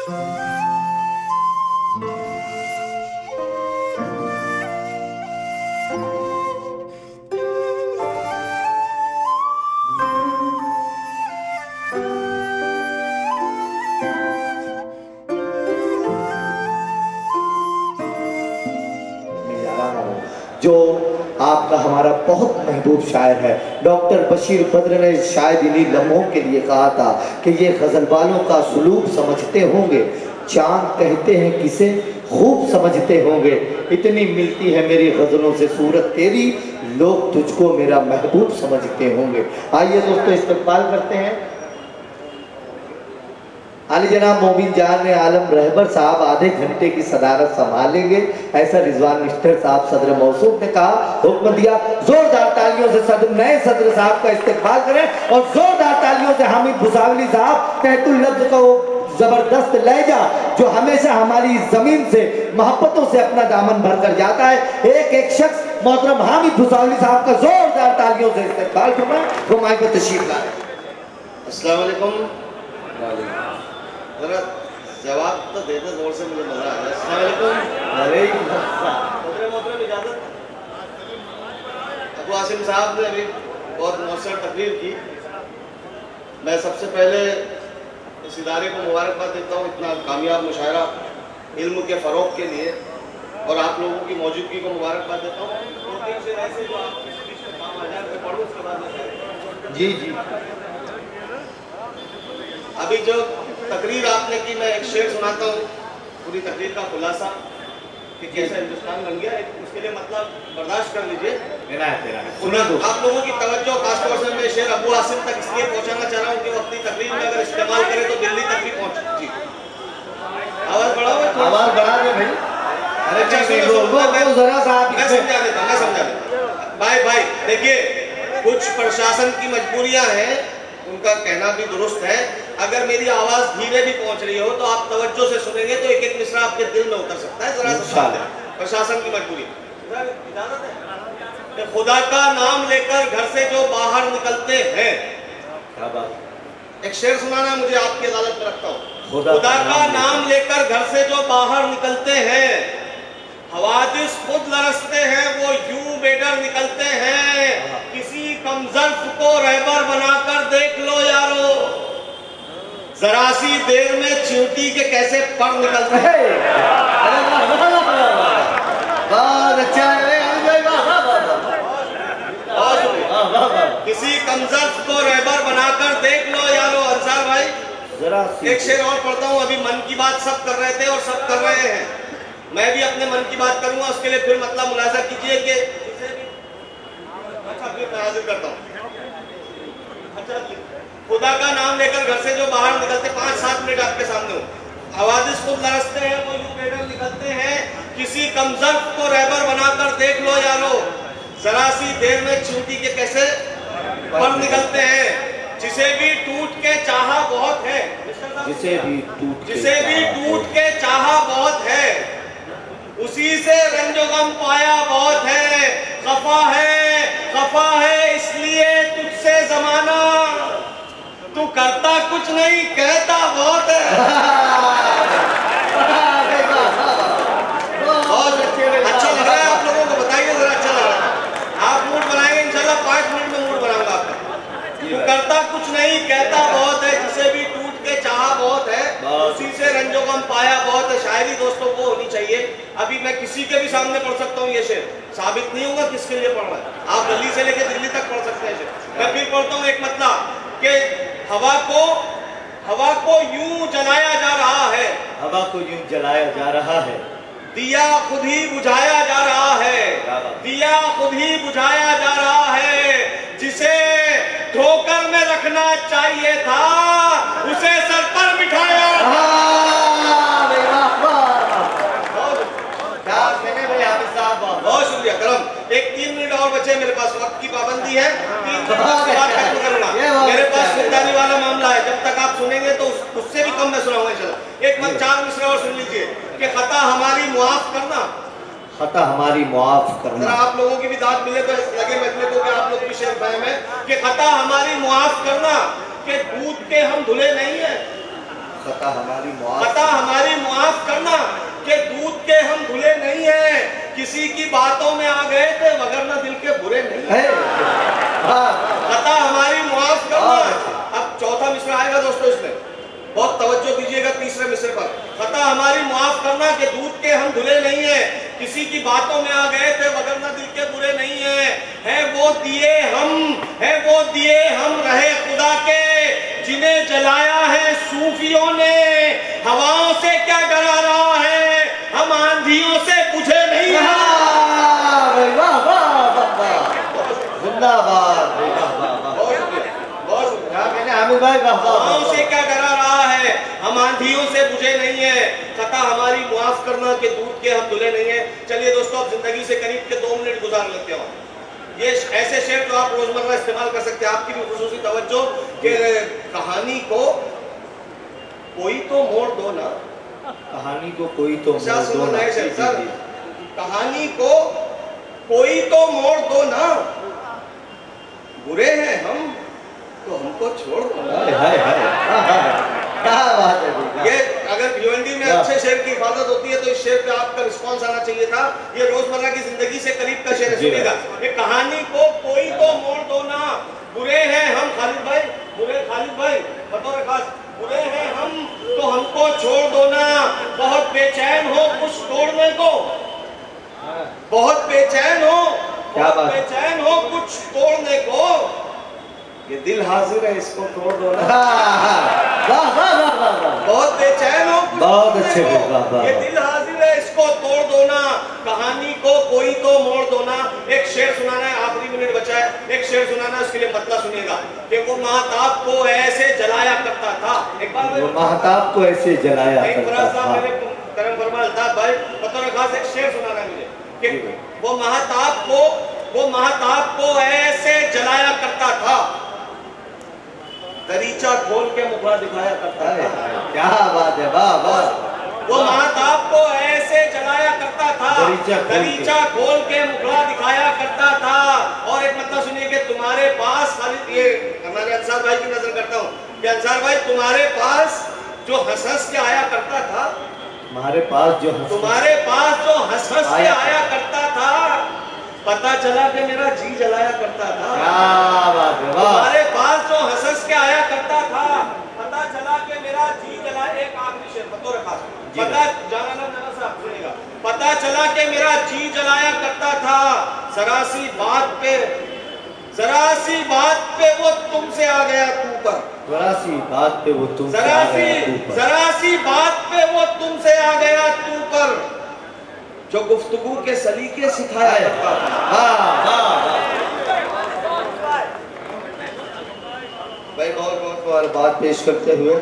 जो आपका हमारा बहुत महबूब शायर है डॉक्टर बशीर बद्र ने शायद इन्हीं लम्हों के लिए कहा था कि ये गज़ल वालों का सुलूक समझते होंगे, चांद कहते हैं किसे खूब समझते होंगे, इतनी मिलती है मेरी गज़लों से सूरत तेरी, लोग तुझको मेरा महबूब समझते होंगे। आइए दोस्तों इस्तकबाल करते हैं आली जनाब मोमिन जान ने आलम रहबर साहब आधे घंटे की सदारत संभालेंगे, ऐसा रिजवान मिस्टर साहब सदर मौसूफ ने कहा, हुक्म दिया। जोरदार तालियों से सदर नए सदर साहब का इस्तकबाल करें और जोरदार तालियों से हामिद भुसावली साहब तहतुल लफ्ज़ का वो जबरदस्त लहजा जो हमेशा हमारी जमीन से मोहब्बतों से अपना दामन भर कर जाता है, एक एक शख्स मोहतरम हामिद भुसावली साहब का जोरदार तालियों से इस्तकबाल करना, वो माइक पर तशरीफ लाए। अस्सलाम वालेकुम। जरा जवाब तो दे दे जोर से, मुझे मजा आ रहा है। इजाजत अबू आसिम साहब ने अभी बहुत मौसर तकरीर की। मैं सबसे पहले इस इदारे को मुबारकबाद देता हूँ इतना कामयाब मुशायरा इल्म के फ़रोग़ के लिए, और आप लोगों की मौजूदगी को मुबारकबाद देता हूँ। जी जी, अभी जो तकरीर आपने की, मैं एक शेर सुनाता हूँ पूरी तकरीर का खुलासा कि कैसा हिंदुस्तान बन गया, उसके लिए मतलब बर्दाश्त कर लीजिए। आप लोगों की तवज्जो खासतौर से मैं शेर अबू आसिम तक इसलिए पहुँचाना चाह रहा हूँ कि वो अपनी तकरीर में अगर इस्तेमाल करे तो दिल्ली तक भी पहुँच। जी आवाज़ बढ़ाओ, आवाज़ बढ़ा दे भाई। मैं समझा देता भाई देखिए, कुछ प्रशासन की मजबूरियां हैं, उनका कहना भी दुरुस्त है। अगर मेरी आवाज धीरे भी पहुंच रही हो तो आप तवज्जो से सुनेंगे तो एक एक मिसरा आपके दिल में उतर सकता है। जरा प्रशासन की मजबूरी, इजाजत है। खुदा का नाम लेकर घर से जो बाहर निकलते हैं, एक शेर सुनाना मुझे आपकी अदालत में रखता हूँ। खुदा का नाम लेकर घर से जो बाहर निकलते हैं, हवादिस खुद लरसते हैं, वो यूं बेडर निकलते हैं। किसी कमजर्फ को रहबर बनाकर देख लो यारो, जरा सी देर में चींटी के कैसे पर निकलते हैं। किसी कमजर्फ को रहबर बनाकर देख लो यारो। अंसार भाई एक शेर और पढ़ता हूँ। अभी मन की बात सब कर रहे थे और सब कर रहे हैं, मैं भी अपने मन की बात करूंगा, उसके लिए फिर मतलब मुलाजा कीजिए कि अच्छा फिर मैं हाजिर करता हूँ। अच्छा, खुदा का नाम लेकर घर से जो बाहर निकलते, 5-7 मिनट आपके सामने हो। हवादिस खुद लरसते हैं, वो यूं बेडर निकलते हैं। किसी कमजर्फ को रहबर बनाकर देख लो यारो, जरा सी देर में चींटी के कैसे पर निकलते हैं। जिसे भी टूट के चाहा बहुत है, जिसे भी टूट के चाहा बहुत है, उसी से रंजो गम पाया बहुत है। खफा है इसलिए तुझसे जमाना, तू करता कुछ नहीं कहता बहुत है। अच्छा लग रहा है आप लोगों को? बताइए जरा, अच्छा लग रहा है? आप मूड बनाएंगे इंशाल्लाह, 5 मिनट में मूड बनाऊंगा आपका। तू करता कुछ नहीं कहता बहुत है, जिसे भी टूट के चाहा बहुत है, उसी से रंजो गम पाया बहुत है। शायरी दोस्तों को होनी चाहिए। अभी मैं किसी के भी सामने पढ़ सकता हूँ ये शेर, साबित नहीं होगा किसके लिए पढ़ रहा है। आप दिल्ली से लेकर दिल्ली तक पढ़ सकते हैं शेर। मैं फिर पढ़ता हूँ एक मतलब कि हवा को यूं जलाया जा रहा है, हवा को यूं जलाया जा रहा है, दिया खुद ही बुझाया जा रहा है, दिया खुद ही बुझाया जा रहा है। जिसे ठोकर में रखना चाहिए था, उसे सर पर बिठाया। बहुत शुक्रिया करम। एक 3 मिनट और बचे मेरे पास, वक्त की पाबंदी है। 3 मिनट के बाद खत्म करूंगा। मेरे पास सुल्तानी वाला मामला है, जब तक आप सुनेंगे तो उससे भी कम मैं सुनाऊंगा इंशाल्लाह। एक बार 4 मिसरा और सुन लीजिए कि खता हमारी मुआफ करना, खता हमारी मुआफ करना। जरा आप लोगों की भी दाद मिले तो लगे मजमे को कि आप लोग भी शेर फहम है कि खता हमारी मुआफ करना, कि दूध के हम धुले नहीं है। खता हमारी मुआफ करना कि दूध के हम धुले नहीं हैं, किसी की बातों में आ गए थे वगरना दिल के बुरे नहीं है। खता हमारी मुआफ करना। अब चौथा मिसरा आएगा दोस्तों, इसमें बहुत तवज्जो दीजिएगा तीसरे मिसरे पर। खता हमारी मुआफ करना कि दूध के हम धुले नहीं है, किसी की बातों में आ गए थे वगरना दिल के बुरे नहीं है वो दिए हम रहे खुदा के, जिन्हें जलाया है सूफियों ने। हवाओं से क्या डरा रहा है, हम आंधियों से बुझे नहीं है। हवाओं से क्या डरा रहा है, हम आंधियों से बुझे नहीं है। खता हमारी मुआफ करना कि दूध के हम धुले नहीं है। चलिए दोस्तों, अब जिंदगी से करीब के 2 मिनट गुजार लेते हो। ये ऐसे शेर तो आप रोजमर्रा इस्तेमाल कर सकते हैं। आपकी भी खुसूसी तवज्जो कि कहानी को कोई तो मोड़ दो ना, कहानी को कोई तो मोड़ दो ना, कहानी को कोई तो मोड़ दो ना, बुरे हैं हम तो हमको छोड़ दो ना। क्या बात है। ये अगर भिवंडी में अच्छे शेर की हिफाजत होती है तो इस शेर पे आपका रिस्पॉन्स आना चाहिए था। ये रोजमर्रा की जिंदगी से करीब का शेर सुनेगा। ये कहानी को कोई तो मोड़ दो ना, बुरे हैं हम खालिद भाई बतौर खास, बुरे हैं हम तो हमको छोड़ दो ना। बहुत बेचैन हो कुछ तोड़ने को, बहुत बेचैन हो कुछ तोड़ने को, ये दिल हाजिर है इसको तोड़ दो ना। बहुत बेचैन हो, बहुत अच्छे, ये दिल हाजिर है इसको तोड़ दो ना। कहानी को कोई तो मोड़ दो ना। एक शेर सुनाना है, आखिरी मिनट बचा है, एक शेर सुनाना है, उसके लिए मतलब सुनिएगा कि वो महताब को ऐसे जलाया करता था। एक बार वो महताब को ऐसे जलाया करता था। मेरे करम फरमा अल्ताफ भाई बतौर खास एक शेर सुनाना है मुझे कि वो महताब को ऐसे जलाया करता था, दरीचा खोल के मुखड़ा दिखाया करता था। क्या बात है, वाह वाह। वो महताब को ऐसे जलाया करता था, दरीचा खोल के मुखड़ा दिखाया करता था। और एक मतलब सुनिए कि तुम्हारे पास, ये हमारे अंसार भाई की नजर करता हूँ कि अंसार भाई तुम्हारे पास जो हंस के आया करता था, तुम्हारे पास जो हंस के आया करता था, पता चला कि मेरा जी जलाया करता था। क्या बात है, तुम्हारे पास जो हंस के आया करता था, पता चला कि मेरा जी जलाया। एक आखिरी शेर बतौर खास, पता चला कि मेरा जी जलाया करता था। जरा सी बात पे वो तुमसे आ गया तू पर, जरा सी बात पे वो तुमसे आ गया तू पर, जो गुफ्तगू के सलीके सिखाया करता था। भाई बहुत बात पेश करते हुए